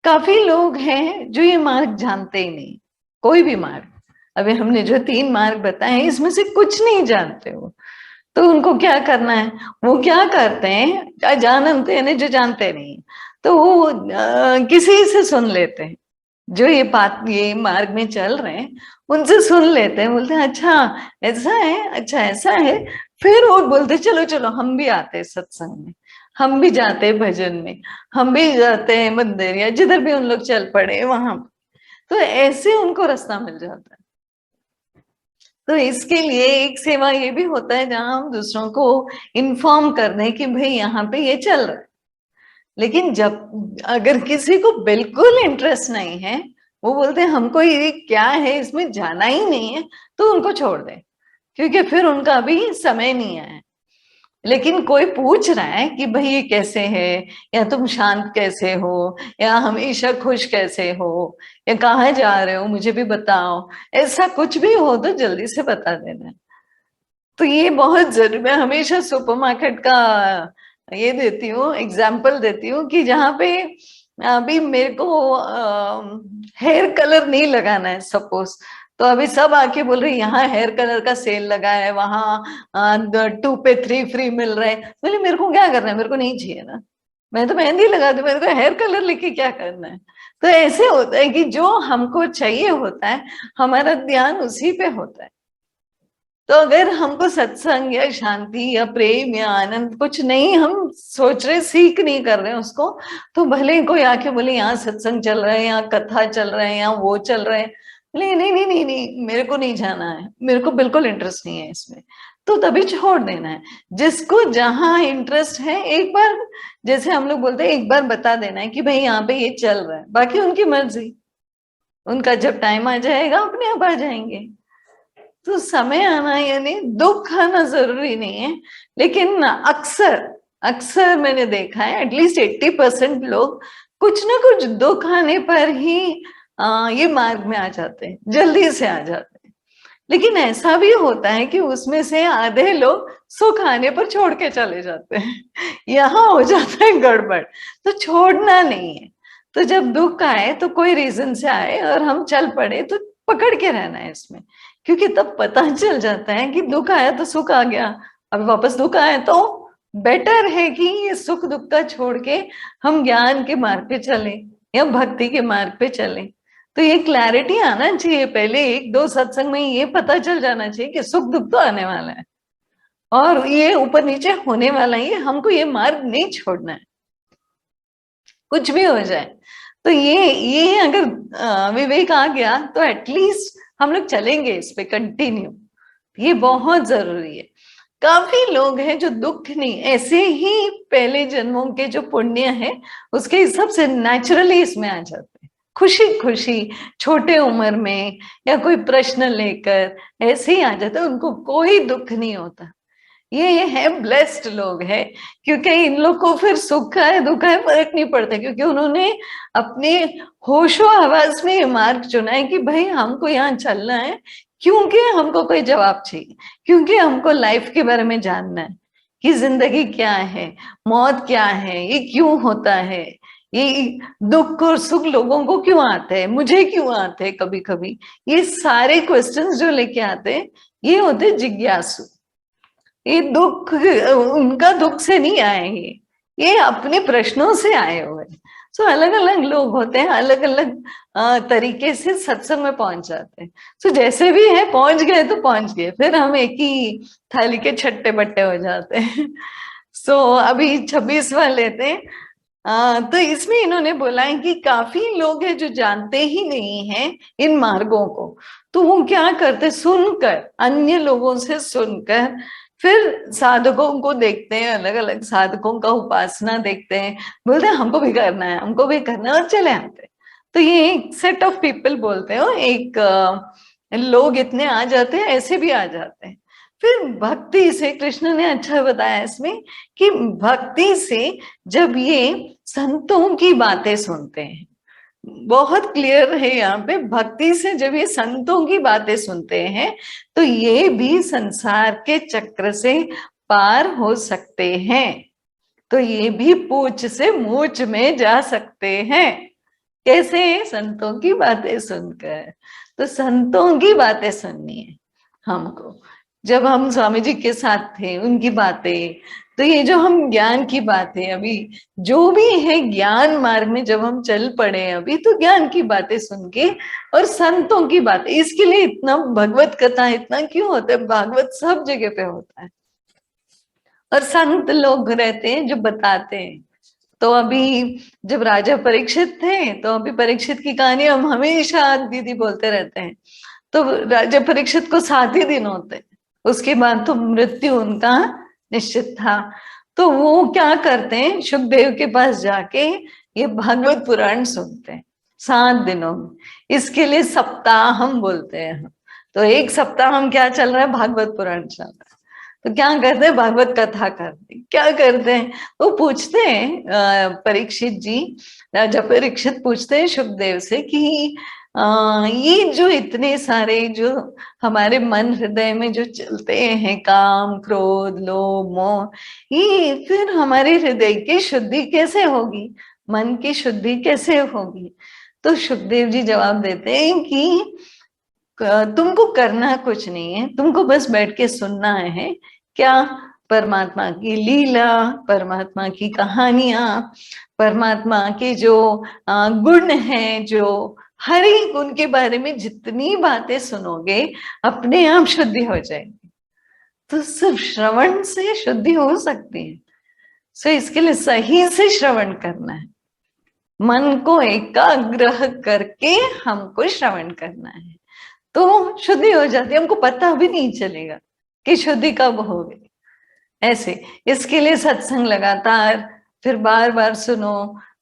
काफी लोग हैं जो ये मार्ग जानते ही नहीं, कोई भी मार्ग। अभी हमने जो 3 मार्ग बताए इसमें से कुछ नहीं जानते वो। तो उनको क्या करना है, वो क्या करते हैं, अजानते यानी जो जानते नहीं, तो वो किसी से सुन लेते हैं, जो ये बात ये मार्ग में चल रहे हैं उनसे सुन लेते हैं, बोलते हैं अच्छा ऐसा है, अच्छा ऐसा है। फिर वो बोलते चलो चलो हम भी आते हैं सत्संग में, हम भी जाते हैं भजन में, हम भी जाते हैं मंदिर या जिधर भी उन लोग चल पड़े वहां। तो ऐसे उनको रास्ता मिल जाता है। तो इसके लिए एक सेवा ये भी होता है जहां हम दूसरों को इन्फॉर्म कर दें कि भाई यहाँ पे ये चल रहा है। लेकिन जब अगर किसी को बिल्कुल इंटरेस्ट नहीं है, वो बोलते हैं हमको ये क्या है इसमें जाना ही नहीं है, तो उनको छोड़ दें, क्योंकि फिर उनका अभी समय नहीं है। लेकिन कोई पूछ रहा है कि भाई ये कैसे है, या तुम शांत कैसे हो, या हमेशा खुश कैसे हो, या कहाँ जा रहे हो मुझे भी बताओ, ऐसा कुछ भी हो तो जल्दी से बता देना। तो ये बहुत जरूरी, मैं हमेशा सुपरमार्केट का ये देती हूँ, एग्जाम्पल देती हूँ कि जहाँ पे अभी मेरे को हेयर कलर नहीं लगाना है सपोज, तो अभी सब आके बोल रहे यहाँ हेयर कलर का सेल लगा है, वहां 2 पे 3 फ्री मिल रहे हैं। बोले मेरे को क्या करना है, मेरे को नहीं चाहिए ना, मैं तो मेहंदी लगा दूं, मेरे को हेयर कलर लेके क्या करना है। तो ऐसे होता है कि जो हमको चाहिए होता है हमारा ध्यान उसी पे होता है। तो अगर हमको सत्संग या शांति या प्रेम या आनंद कुछ नहीं, हम सोच रहे सीख नहीं कर रहे हैं उसको, तो भले कोई आके बोले यहाँ सत्संग चल रहा है, यहाँ कथा चल रहा है, यहाँ वो चल रहा है, बोले नहीं नहीं नहीं नहीं मेरे को नहीं जाना है, मेरे को बिल्कुल इंटरेस्ट नहीं है इसमें, तो तभी छोड़ देना है। जिसको जहाँ इंटरेस्ट है एक बार, जैसे हम लोग बोलते हैं, एक बार बता देना है कि भाई यहाँ पे ये चल रहा है, बाकी उनकी मर्जी, उनका जब टाइम आ जाएगा अपने आप आ जाएंगे। तो समय आना यानी दुख आना जरूरी नहीं है, लेकिन अक्सर अक्सर मैंने देखा है एटलीस्ट 80% लोग कुछ ना कुछ दुख आने पर ही ये मार्ग में आ जाते हैं, जल्दी से आ जाते हैं। लेकिन ऐसा भी होता है कि उसमें से आधे लोग सुख आने पर छोड़ के चले जाते हैं यहाँ हो जाता है गड़बड़। तो छोड़ना नहीं है, तो जब दुख आए तो कोई रीजन से आए और हम चल पड़े तो पकड़ के रहना है इसमें, क्योंकि तब पता चल जाता है कि दुख आया तो सुख आ गया, अब वापस दुख आया तो बेटर है कि ये सुख दुख का छोड़ के हम ज्ञान के मार्ग पे चले या भक्ति के मार्ग पे चले। तो ये क्लैरिटी आना चाहिए, पहले 1-2 सत्संग में ये पता चल जाना चाहिए कि सुख दुख तो आने वाला है और ये ऊपर नीचे होने वाला है, हमको ये मार्ग नहीं छोड़ना है कुछ भी हो जाए। तो ये अगर विवेक आ गया तो एटलीस्ट हम लोग चलेंगे इस पे कंटिन्यू, ये बहुत जरूरी है। काफी लोग हैं जो दुख नहीं, ऐसे ही पहले जन्मों के जो पुण्य है उसके हिसाब से नेचुरली इसमें आ जाते हैं, खुशी खुशी छोटे उम्र में या कोई प्रश्न लेकर ऐसे ही आ जाते हैं, उनको कोई दुख नहीं होता। ये है ब्लेस्ड लोग हैं, क्योंकि इन लोग को फिर सुख है दुख है फर्क नहीं पड़ता, क्योंकि उन्होंने अपने होशो हवास में ये मार्ग चुना है कि भाई हमको यहाँ चलना है, क्योंकि हमको कोई जवाब चाहिए, क्योंकि हमको लाइफ के बारे में जानना है कि जिंदगी क्या है, मौत क्या है, ये क्यों होता है, ये दुख और सुख लोगों को क्यों आते हैं, मुझे क्यों आते हैं कभी कभी, ये सारे क्वेश्चंस जो लेके आते हैं ये होते जिज्ञासु। ये दुख उनका दुख से नहीं आए, ये अपने प्रश्नों से आए हुए। सो अलग अलग लोग होते हैं, अलग अलग तरीके से सत्संग में पहुंच जाते हैं। सो जैसे भी है पहुंच गए तो पहुंच गए, फिर हम एक ही थाली के छट्टे बट्टे हो जाते हैं। सो अभी 26वां लेते हैं। तो इसमें इन्होंने बोला है कि काफी लोग हैं जो जानते ही नहीं हैं इन मार्गों को, तो वो क्या करते, सुनकर, अन्य लोगों से सुनकर फिर साधकों को देखते हैं, अलग अलग साधकों का उपासना देखते हैं, बोलते हैं हमको भी करना है, हमको भी करना है, और चले आते हैं। तो ये एक सेट ऑफ पीपल बोलते हो, एक लोग इतने आ जाते हैं, ऐसे भी आ जाते हैं। फिर भक्ति से, कृष्ण ने अच्छा बताया इसमें कि भक्ति से जब ये संतों की बातें सुनते हैं, बहुत क्लियर है यहाँ पे, भक्ति से जब ये संतों की बातें सुनते हैं तो ये भी संसार के चक्र से पार हो सकते हैं, तो ये भी पूछ से मूछ में जा सकते हैं। कैसे? संतों की बातें सुनकर। तो संतों की बातें सुननी है हमको। जब हम स्वामी जी के साथ थे, उनकी बातें, तो ये जो हम ज्ञान की बातें, अभी जो भी है ज्ञान मार्ग में जब हम चल पड़े अभी, तो ज्ञान की बातें सुन के और संतों की बातें, इसके लिए इतना भगवत कथा इतना क्यों होता है? भागवत सब जगह पे होता है और संत लोग रहते हैं जो बताते हैं। तो अभी जब राजा परीक्षित थे, तो अभी परीक्षित की कहानी हम हमेशा दीदी बोलते रहते हैं। तो राजा परीक्षित को 7 ही दिन होते, उसके बाद तो मृत्यु उनका निश्चित था। तो वो क्या करते हैं, सुखदेव के पास जाके ये भागवत पुराण सुनते हैं 7 दिनों में। इसके लिए सप्ताह हम बोलते हैं हम। तो एक सप्ताह हम क्या चल रहा है, भागवत पुराण चल रहा है। तो क्या करते हैं, भागवत कथा करते हैं। क्या करते हैं, वो पूछते हैं परीक्षित जी, राजा परीक्षित पूछते हैं सुखदेव से कि ये जो इतने सारे जो हमारे मन हृदय में जो चलते हैं, काम क्रोध लोभ मोह, ये फिर हमारे हृदय की शुद्धि कैसे होगी, मन की शुद्धि कैसे होगी? तो सुखदेव जी जवाब देते हैं कि तुमको करना कुछ नहीं है, तुमको बस बैठ के सुनना है। क्या? परमात्मा की लीला, परमात्मा की कहानियां, परमात्मा के जो गुण हैं, जो हर एक उनके बारे में जितनी बातें सुनोगे अपने आप शुद्धि हो जाएगी। तो सिर्फ श्रवण से शुद्धि हो सकती है। सो इसके लिए सही से श्रवण करना है, मन को एकाग्र करके हमको श्रवण करना है, तो शुद्धि हो जाती है। हमको पता भी नहीं चलेगा कि शुद्धि कब हो गई। ऐसे इसके लिए सत्संग लगातार, फिर बार बार सुनो,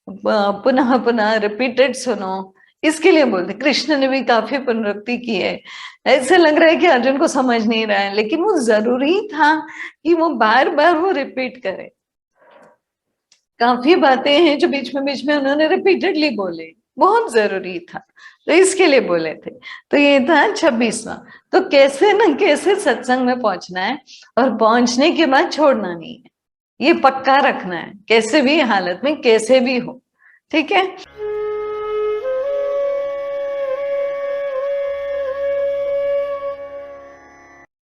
पुनः पुनः रिपीटेड सुनो। इसके लिए बोलते कृष्ण ने भी काफी पुनरुक्ति की है। ऐसे लग रहा है कि अर्जुन को समझ नहीं रहा है, लेकिन वो जरूरी था कि वो बार बार वो रिपीट करे। काफी बातें हैं जो बीच में उन्होंने रिपीटेडली बोले, बहुत जरूरी था, तो इसके लिए बोले थे। तो ये था 26वां। तो कैसे न कैसे सत्संग में पहुंचना है, और पहुंचने के बाद छोड़ना नहीं है, ये पक्का रखना है, कैसे भी हालत में कैसे भी हो। ठीक है।